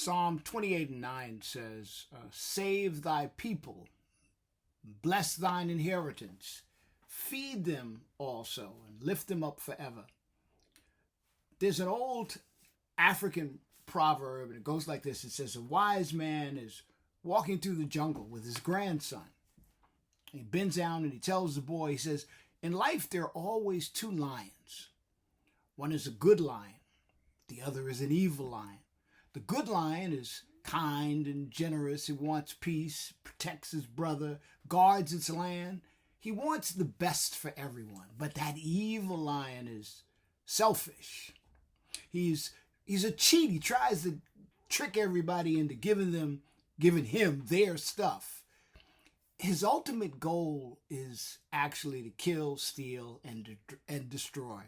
Psalm 28:9 says, Save thy people, bless thine inheritance, feed them also, and lift them up forever. There's an old African proverb, and it goes like this. It says, a wise man is walking through the jungle with his grandson. He bends down and he tells the boy, he says, in life there are always two lions. One is a good lion, the other is an evil lion. The good lion is kind and generous. He wants peace, protects his brother, guards its land. He wants the best for everyone. But that evil lion is selfish. He's a cheat. He tries to trick everybody into giving him their stuff. His ultimate goal is actually to kill, steal, and destroy.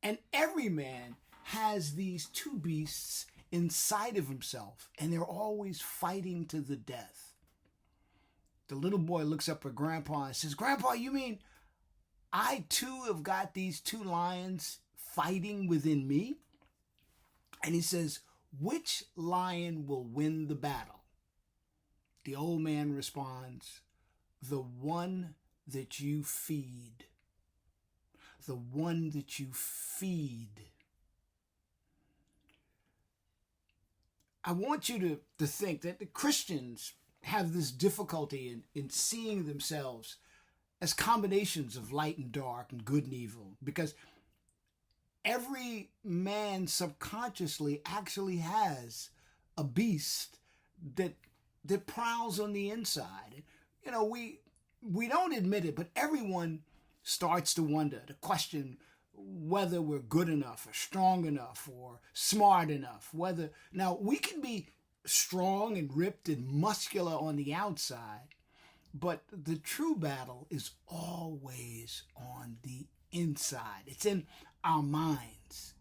And every man has these two beasts inside of himself, and they're always fighting to the death. The little boy looks up at Grandpa and says, Grandpa, you mean I too have got these two lions fighting within me? And he says, which lion will win the battle? The old man responds, the one that you feed. The one that you feed. I want you to think that the Christians have this difficulty in seeing themselves as combinations of light and dark and good and evil, because every man subconsciously actually has a beast that prowls on the inside. You know, we don't admit it, but everyone starts to wonder, to question whether we're good enough or strong enough or smart enough. Now we can be strong and ripped and muscular on the outside, but the true battle is always on the inside. It's in our minds.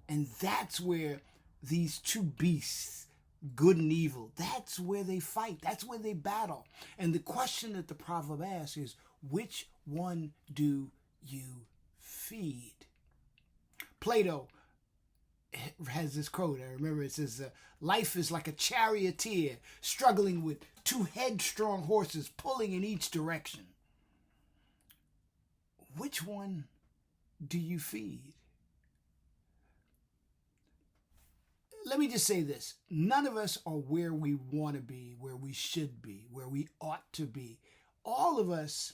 And that's where these two beasts, good and evil, that's where they fight. That's where they battle. And the question that the proverb asks is, which one do you feed? Plato has this quote. I remember it says, life is like a charioteer struggling with two headstrong horses pulling in each direction. Which one do you feed? Let me just say this. None of us are where we want to be, where we should be, where we ought to be. All of us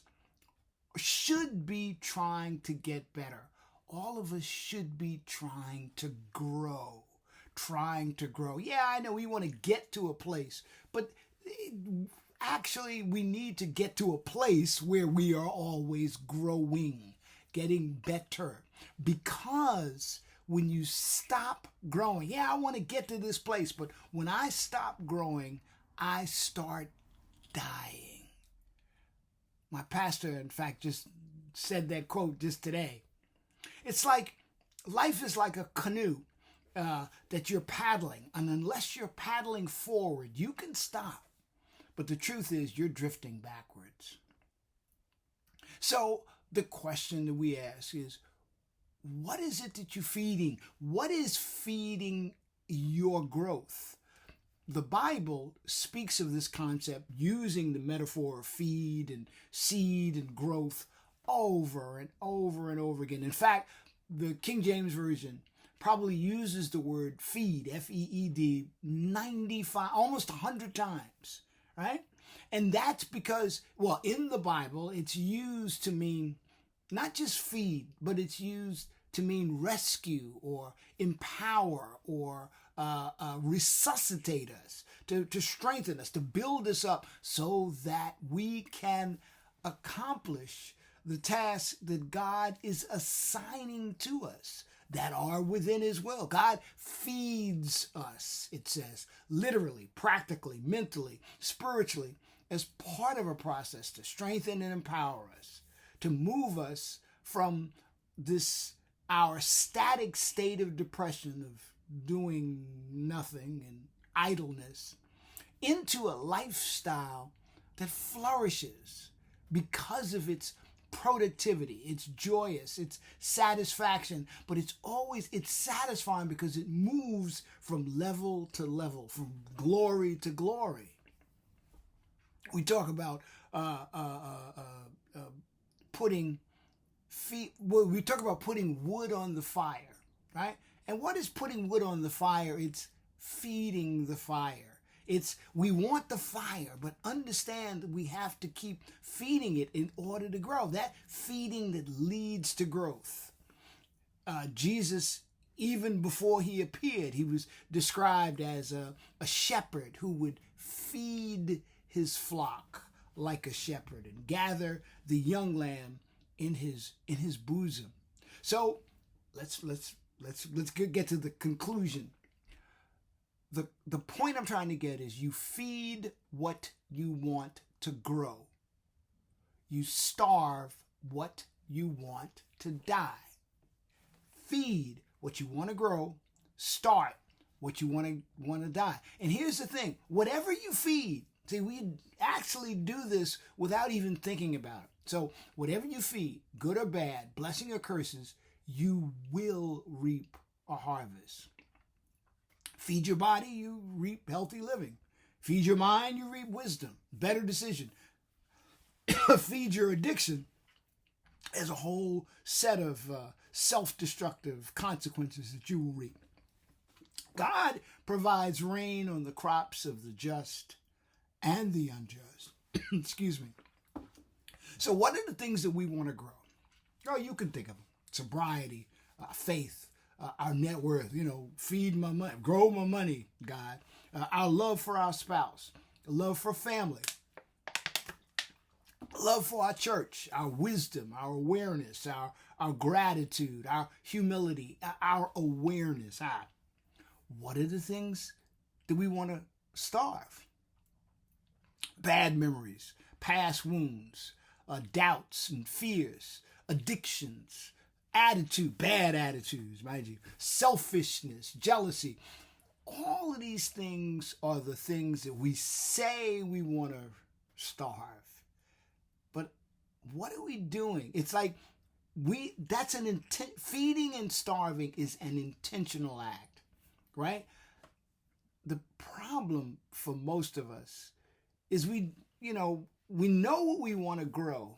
should be trying to get better. All of us should be trying to grow. Yeah, I know we want to get to a place, but actually we need to get to a place where we are always growing, getting better. Because when you stop growing, yeah, I want to get to this place, but when I stop growing, I start dying. My pastor, in fact, just said that quote just today. It's like life is like a canoe that you're paddling, and unless you're paddling forward, you can stop. But the truth is you're drifting backwards. So the question that we ask is, what is it that you're feeding? What is feeding your growth? The Bible speaks of this concept using the metaphor of feed and seed and growth over and over and over again. In fact, the King James Version probably uses the word feed, F-E-E-D, 95, almost 100 times, right? And that's because, well, in the Bible, it's used to mean not just feed, but it's used to mean rescue or empower or resuscitate us, to strengthen us, to build us up so that we can accomplish the tasks that God is assigning to us that are within his will. God feeds us, it says, literally, practically, mentally, spiritually, as part of a process to strengthen and empower us, to move us from our static state of depression, of doing nothing and idleness, into a lifestyle that flourishes because of its productivity, it's joyous, it's satisfaction, but it's satisfying because it moves from level to level, from glory to glory. We talk about putting we talk about putting wood on the fire, right? And what is putting wood on the fire? It's feeding the fire. We want the fire, but understand we have to keep feeding it in order to grow. That feeding that leads to growth. Jesus, even before he appeared, he was described as a shepherd who would feed his flock like a shepherd and gather the young lamb in his bosom. So let's get to the conclusion. The point I'm trying to get is you feed what you want to grow. You starve what you want to die. Feed what you want to grow. Start what you want to die. And here's the thing: whatever you feed, see, we actually do this without even thinking about it. So whatever you feed, good or bad, blessing or curses, you will reap a harvest. Feed your body, you reap healthy living. Feed your mind, you reap wisdom, better decision. Feed your addiction, there's a whole set of self-destructive consequences that you will reap. God provides rain on the crops of the just and the unjust. Excuse me. So what are the things that we want to grow? Oh, you can think of them. Sobriety, faith, our net worth, feed my money, grow my money, God. Our love for our spouse, love for family, love for our church, our wisdom, our awareness, our gratitude, our humility, our awareness. What are the things that we want to starve? Bad memories, past wounds, doubts and fears, addictions, bad attitudes, mind you, selfishness, jealousy. All of these things are the things that we say we want to starve. But what are we doing? It's like feeding and starving is an intentional act, right? The problem for most of us is we know what we want to grow,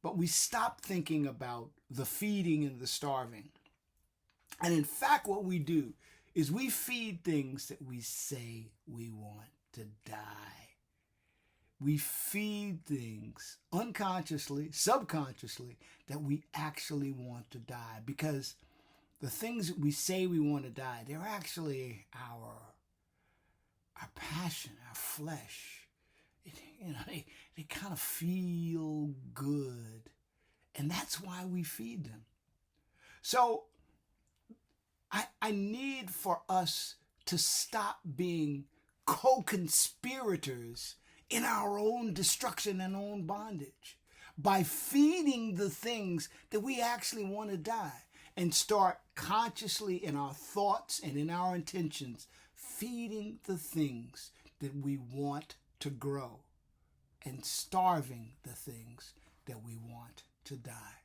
but we stop thinking about the feeding and the starving. And in fact, what we do is we feed things that we say we want to die. We feed things unconsciously, subconsciously, that we actually want to die, because the things that we say we want to die, they're actually our passion, our flesh. They kind of feel good. And that's why we feed them. So I need for us to stop being co-conspirators in our own destruction and own bondage by feeding the things that we actually want to die, and start consciously in our thoughts and in our intentions feeding the things that we want to grow, and starving the things that we want to die.